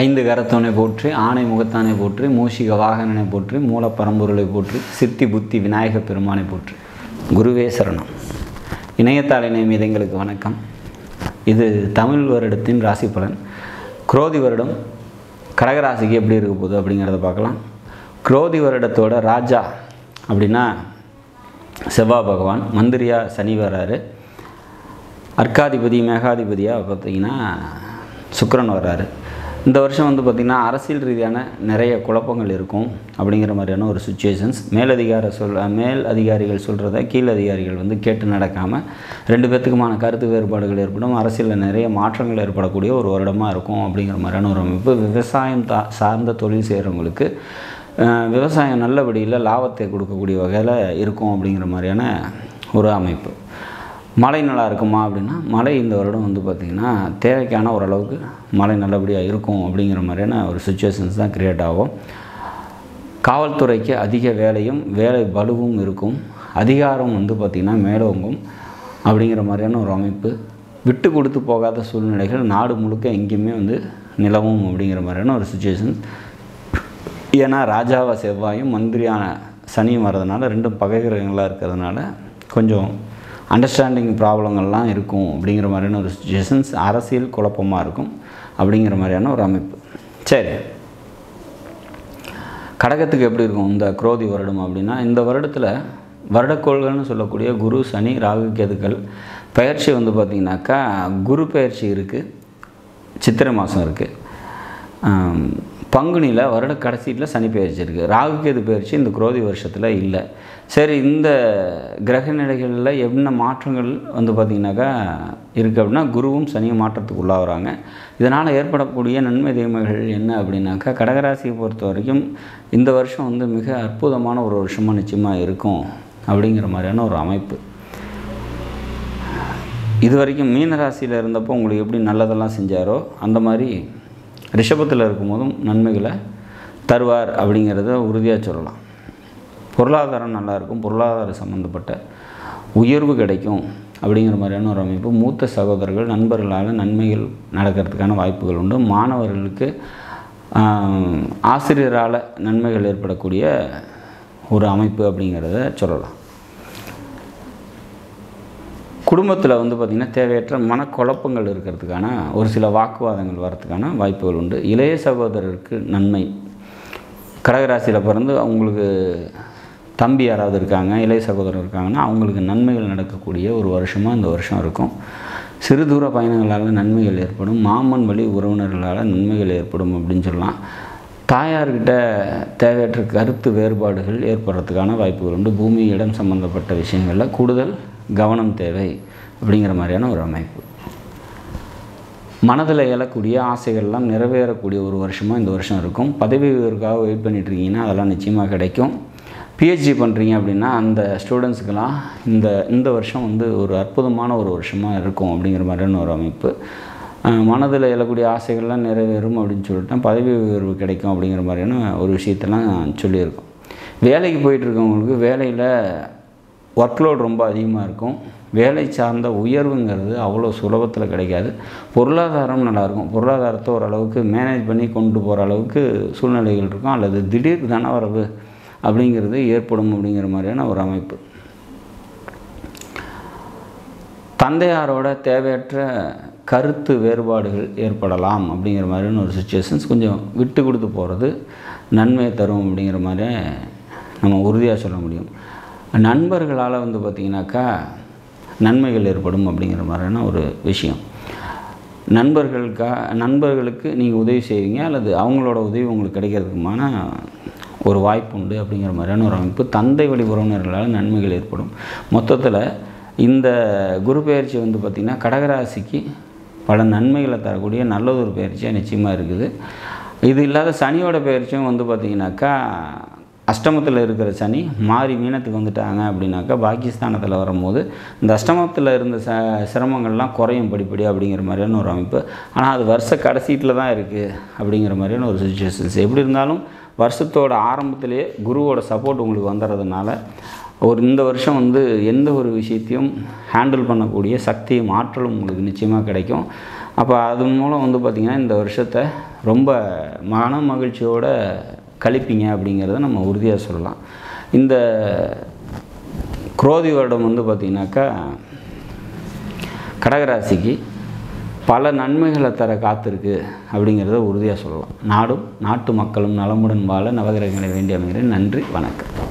ஐந்து கரத்தோனை போற்றி, ஆணை முகத்தானை போற்றி, மூஷிக வாகனனை போற்றி, மூலப்பரம்பொருளை போற்றி, சித்தி புத்தி விநாயக பெருமானை போற்றி. குருவே சரணம். இணையத்தாள் இணையம் எங்களுக்கு வணக்கம். இது தமிழ் வருடத்தின் ராசி பலன். குரோதி வருடம் கடகராசிக்கு எப்படி இருக்க போகுது அப்படிங்கிறத பார்க்கலாம். குரோதி வருடத்தோட ராஜா அப்படின்னா செவ்வாய் பகவான், மந்திரியாக சனி வர்றாரு, அர்க்காதிபதி மேகாதிபதியாக பார்த்திங்கன்னா சுக்கிரன் வர்றாரு. இந்த வருஷம் பார்த்திங்கன்னா அரசியல் ரீதியான நிறைய குழப்பங்கள் இருக்கும் அப்படிங்கிற மாதிரியான ஒரு சுச்சுவேஷன்ஸ். மேல் அதிகாரிகள் சொல்கிறத கீழ் அதிகாரிகள் கேட்டு நடக்காமல் ரெண்டு பேர்த்துக்குமான கருத்து வேறுபாடுகள் ஏற்படும். அரசியலில் நிறைய மாற்றங்கள் ஏற்படக்கூடிய ஒரு வருடமாக இருக்கும் அப்படிங்கிற மாதிரியான ஒரு அமைப்பு. விவசாயம் சார்ந்த தொழில் செய்கிறவங்களுக்கு விவசாயம் நல்லபடியில் லாபத்தை கொடுக்கக்கூடிய வகையில் இருக்கும் அப்படிங்கிற மாதிரியான ஒரு அமைப்பு. மழை நல்லா இருக்குமா அப்படின்னா மழை இந்த வருடம் பார்த்திங்கன்னா தேவைக்கான ஓரளவுக்கு மழை நல்லபடியாக இருக்கும் அப்படிங்கிற மாதிரியான ஒரு சுச்சுவேஷன்ஸ் தான் க்ரியேட் ஆகும். காவல்துறைக்கு அதிக வேலையும் வேலை பலுவும் இருக்கும். அதிகாரம் பார்த்திங்கன்னா மேலோங்கும் அப்படிங்கிற மாதிரியான ஒரு அமைப்பு. விட்டு கொடுத்து போகாத சூழ்நிலைகள் நாடு முழுக்க எங்கேயுமே நிலவும் அப்படிங்கிற மாதிரியான ஒரு சுச்சுவேஷன். ஏன்னா ராஜாவை செவ்வாயும் மந்திரியான சனியும் வர்றதுனால ரெண்டும் பகை கிரகங்களாக இருக்கிறதுனால கொஞ்சம் அண்டர்ஸ்டாண்டிங் ப்ராப்ளங்கள்லாம் இருக்கும் அப்படிங்கிற மாதிரியான ஒரு சுச்சுவேஷன்ஸ். அரசியல் குழப்பமாக இருக்கும் அப்படிங்கிற மாதிரியான ஒரு அமைப்பு. சரி, கடகத்துக்கு எப்படி இருக்கும் இந்த குரோதி வருடம் அப்படின்னா, இந்த வருடத்தில் வருடக்கோள்கள்னு சொல்லக்கூடிய குரு சனி ராகு கேதுக்கள் பயிற்சி பார்த்திங்கனாக்கா குரு பயிற்சி இருக்குது, சித்திரை மாதம் இருக்குது, பங்குனியில் வருட கடைசியில் சனி பயிற்சி இருக்குது, ராகு கேது பயிற்சி இந்த குரோதி வருஷத்தில் இல்லை. சரி, இந்த கிரக நிலைகளில் என்ன மாற்றங்கள் பார்த்திங்கனாக்கா இருக்குது அப்படின்னா குருவும் சனியும் மாற்றத்துக்கு உள்ளாகிறாங்க. இதனால் ஏற்படக்கூடிய நன்மை தீமைகள் என்ன அப்படின்னாக்கா கடகராசியை பொறுத்த வரைக்கும் இந்த வருஷம் மிக அற்புதமான ஒரு வருஷமாக நிச்சயமாக இருக்கும் அப்படிங்கிற மாதிரியான ஒரு அமைப்பு. இது வரைக்கும் மீனராசியில் இருந்தப்போ உங்களுக்கு எப்படி நல்லதெல்லாம் செஞ்சாரோ அந்த மாதிரி ரிஷபத்தில் இருக்கும்போதும் நன்மைகளை தருவார் அப்படிங்கிறத உறுதியாக சொல்லலாம். பொருளாதாரம் நல்லாயிருக்கும், பொருளாதார சம்மந்தப்பட்ட உயர்வு கிடைக்கும் அப்படிங்கிற மாதிரியான ஒரு அமைப்பு. மூத்த சகோதரர்கள் நண்பர்களால் நன்மைகள் நடக்கிறதுக்கான வாய்ப்புகள் உண்டு. மாணவர்களுக்கு ஆசிரியரால் நன்மைகள் ஏற்படக்கூடிய ஒரு அமைப்பு அப்படிங்கிறத சொல்லலாம். குடும்பத்தில் பார்த்திங்கன்னா தேவையற்ற மனக்குழப்பங்கள் இருக்கிறதுக்கான ஒரு சில வாக்குவாதங்கள் வரத்துக்கான வாய்ப்புகள் உண்டு. இளைய சகோதரருக்கு நன்மை. கடகராசியில் பிறந்து அவங்களுக்கு தம்பி யாராவது இருக்காங்க, இளைய சகோதரர் இருக்காங்கன்னா அவங்களுக்கு நன்மைகள் நடக்கக்கூடிய ஒரு வருஷமாக இந்த வருஷம் இருக்கும். சிறு தூர பயணங்களால் நன்மைகள் ஏற்படும். மாமன் வழி உறவினர்களால் நன்மைகள் ஏற்படும் அப்படின்னு சொல்லலாம். தாயார்கிட்ட தேவையற்ற கருத்து வேறுபாடுகள் ஏற்படுறதுக்கான வாய்ப்புகள் உண்டு. பூமி இடம் சம்பந்தப்பட்ட விஷயங்களில் கூடுதல் கவனம் தேவை அப்படிங்கிற மாதிரியான ஒரு அமைப்பு. மனதில் எழக்கூடிய ஆசைகள்லாம் நிறைவேறக்கூடிய ஒரு வருஷமாக இந்த வருஷம் இருக்கும். பதவி உயர்வுக்காக வெயிட் பண்ணிகிட்ருக்கீங்கன்னா அதெல்லாம் நிச்சயமாக கிடைக்கும். பிஹெச்டி பண்ணுறீங்க அப்படின்னா அந்த ஸ்டூடெண்ட்ஸுக்கெல்லாம் இந்த வருஷம் ஒரு அற்புதமான ஒரு வருஷமாக இருக்கும் அப்படிங்கிற மாதிரியான ஒரு அமைப்பு. மனதில் எழக்கூடிய ஆசைகள்லாம் நிறைவேறும் அப்படின்னு சொல்லிட்டு பதவி உயர்வு கிடைக்கும் அப்படிங்கிற மாதிரியான ஒரு விஷயத்தெல்லாம் சொல்லியிருக்கோம். வேலைக்கு போயிட்டுருக்கவங்களுக்கு வேலையில் ஒர்க்லோட் ரொம்ப அதிகமாக இருக்கும். வேலை சார்ந்த உயர்வுங்கிறது அவ்வளோ சுலபத்தில் கிடைக்காது. பொருளாதாரம் நல்லாயிருக்கும். பொருளாதாரத்தை ஓரளவுக்கு மேனேஜ் பண்ணி கொண்டு போகிற அளவுக்கு சூழ்நிலைகள் இருக்கும். அல்லது திடீர் தனவரவு அப்படிங்கிறது ஏற்படும் அப்படிங்கிற மாதிரியான ஒரு அமைப்பு. தந்தையாரோட தேவையற்ற கருத்து வேறுபாடுகள் ஏற்படலாம் அப்படிங்கிற மாதிரியான ஒரு சுச்சுவேஷன்ஸ். கொஞ்சம் விட்டு கொடுத்து போகிறது நன்மையை தரும் அப்படிங்கிற மாதிரி நம்ம உறுதியாக சொல்ல முடியும். நண்பர்களால் பார்த்திங்கனாக்கா நன்மைகள் ஏற்படும் அப்படிங்கிற மாதிரியான ஒரு விஷயம். நண்பர்களுக்கு நீங்கள் உதவி செய்வீங்க அல்லது அவங்களோட உதவி உங்களுக்கு கிடைக்கிறதுக்குமான ஒரு வாய்ப்பு உண்டு அப்படிங்கிற மாதிரியான ஒரு அமைப்பு. தந்தை வழி உறவினர்களால் நன்மைகள் ஏற்படும். மொத்தத்தில் இந்த குரு பயிற்சி பார்த்திங்கன்னா கடகராசிக்கு பல நன்மைகளை தரக்கூடிய நல்லதொரு பயிற்சியாக நிச்சயமாக இருக்குது. இது இல்லாத சனியோட பயிற்சியும் பார்த்திங்கனாக்கா அஷ்டமத்தில் இருக்கிற சனி மாறி மீனத்துக்கு வந்துட்டாங்க அப்படின்னாக்கா பாகிஸ்தானத்தில் வரும்போது இந்த அஷ்டமத்தில் இருந்த சிரமங்கள்லாம் குறையும் படிப்படியாக அப்படிங்கிற மாதிரியான ஒரு அமைப்பு. ஆனால் அது வருஷ கடைசீட்டில் தான் இருக்குது அப்படிங்கிற மாதிரியான ஒரு சுச்சுவேஷன்ஸ். எப்படி இருந்தாலும் வருஷத்தோட ஆரம்பத்திலேயே குருவோட சப்போர்ட் உங்களுக்கு வந்துடுறதுனால இந்த வருஷம் எந்த ஒரு விஷயத்தையும் ஹேண்டில் பண்ணக்கூடிய சக்தியும் ஆற்றலும் உங்களுக்கு நிச்சயமாக கிடைக்கும். அப்போ அதன் மூலம் பார்த்திங்கன்னா இந்த வருஷத்தை ரொம்ப மன மகிழ்ச்சியோடு கழிப்பீங்க அப்படிங்கிறத நம்ம உறுதியாக சொல்லலாம். இந்த குரோதி வருடம் பார்த்திங்கனாக்கா கடகராசிக்கு பல நன்மைகளை தர காத்திருக்கு அப்படிங்கிறத உறுதியாக சொல்லலாம். நாடும் நாட்டு மக்களும் நலமுடன் வாழ நவகிரகங்களை வேண்டி அமைகிறேன். நன்றி, வணக்கம்.